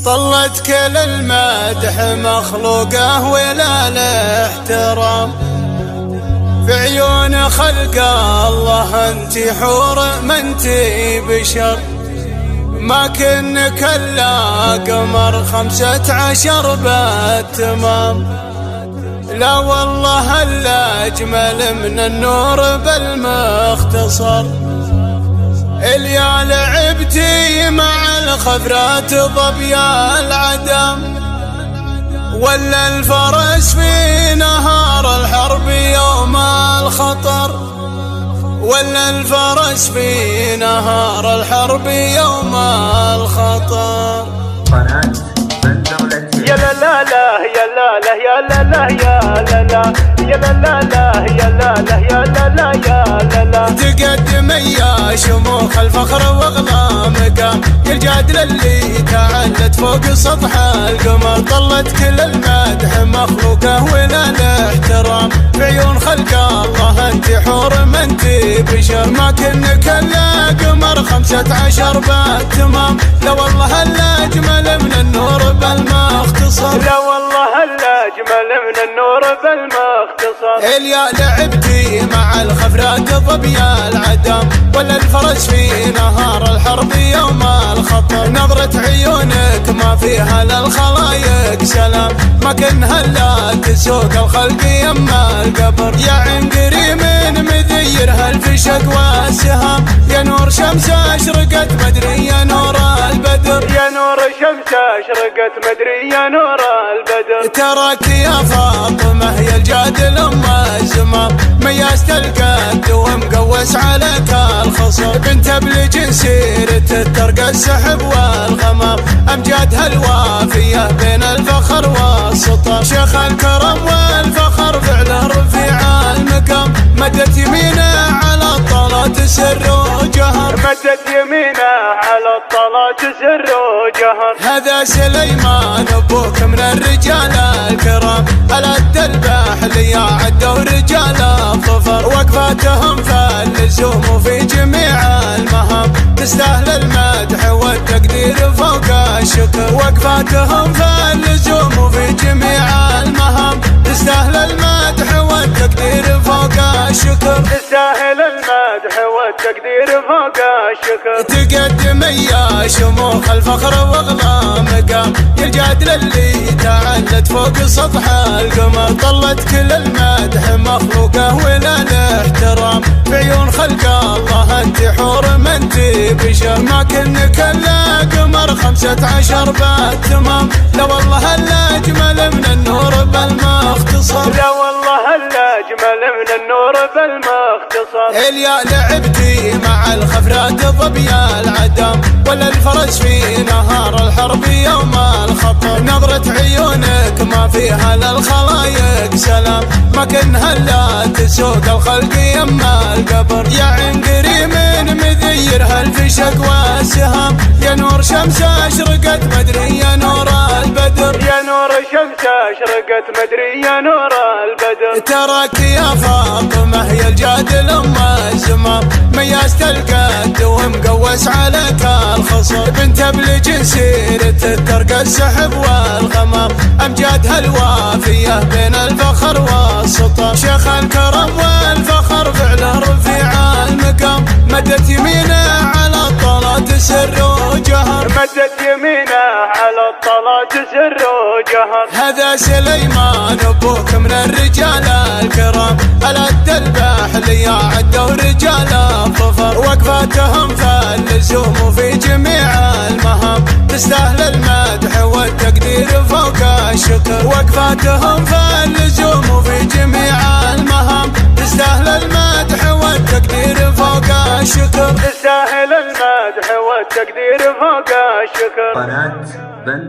طلت كل المدح مخلوقه ولا الاحترام، في عيون خلق الله انتي حور ما انتي بشر، ما كنك الا قمر 15 بالتمام، لا والله الا اجمل من النور بالمختصر. اليا لعبتي مع الخبرات ضبيا العدم، ولا الفرس في نهار الحرب يوم الخطر، ولا الفرس في نهار الحرب يوم الخطر. يا لا لا لا يا لا لا يا لا لا يا لا لا يا لا لا لا يا لا لا يا لا لا يا لا لا. تقدم يا شموخ الفخر واغلى مقام، يا الجادل اللي تعلت فوق سطح القمر، طلت كل المدح مخلوقه ولا الاحترام، في عيون خلق الله انتي حور ما انتي بشر، ما كنك الا قمر 15 بالتمام، لا والله الا اجمل من النور بالمختصر، لا والله الا اجمل من النور بالمختصر. اليا لعبتي مع الخفرات ضبيا العدم، ولا الفرس في نهار الحرب يوم الخطر، نظرة عيونك ما فيها للخلايق سلام، ما كنها الا تسوق الخلق يما القبر، يا عنقري من مذيرها الفشق والسهام، يا نور شمس اشرقت مدري يا نور البدر، يا نور شمس اشرقت مدري يا نور البدر. تراك يا فاطمة يا الجادل ام الزمام، ميزت القد ومقوس عليك الخصر، بنت بلج سيرة ترقى السحب والغمام، امجادها الوافية بين الفخر والسطر، شيخ الكرم والفخر فعله رفيع المقام، مدت يمينه على الطلات سر وجهر، مدت يمينه على الطلات سر وجهر. هذا سليمان ابوك من الرجال الكرام، الأد الباحلي عدوا رجال الظفر، وقفاتهم فاللزوم وفي جميع المهام، تستاهل المدح والتقدير فوق الشكر، وقفاتهم فاللزوم وفي جميع المهام، تستاهل المدح والتقدير فوق الشكر، تستاهل المدح والتقدير فوق الشكر. تقدم يا شموخ الفخر واغلى مقام، يا الجادل اللي تعلت فوق سطح القمر، طلت كل المدح مخلوقه ولا الاحترام، في عيون خلق الله انتي حور ما انتي بشر، ما كنك الا قمر 15 بالتمام، لا والله الا اجمل من النور بالمختصر، لا والله الا اجمل من النور بالمختصر. اليا لعبتي مع الخفرات ضبيا العدم، ولا الفرس في نهار الحرب يوم الخطر، نظرة عيونك ما فيها للخلايق سلام، ما كنها الا تسوق الخلق يما القبر، يا عنقري من مذيرها الفشق والسهام، يا نور شمس اشرقت مدري يا نور البدر، يا نور شمس اشرقت مدري يا نور البدر. تراك يا فاطمة يا الجادل ام الزمام، ميزت القد ومقوس عليك الخصر، بنت بلج سيرة ترقى السحب والغمام، امجادها الوافية بين الفخر والسطر، شيخ الكرم والفخر فعله رفيع المقام، مدت يمينه على الطلات سر وجهر، مدت يمينه على الطلات سر وجهر. هذا سليمان ابوك من الرجال الكرام، الأد الباحلي عدوا رجال الظفر، وقفاتهم فاللزوم وفي جميع المهام، تستاهل المدح والتقدير فوق الشكر، وقفاتهم فاللزوم وفي جميع المهام، تستاهل المدح والتقدير فوق الشكر، تستاهل المدح والتقدير فوق الشكر.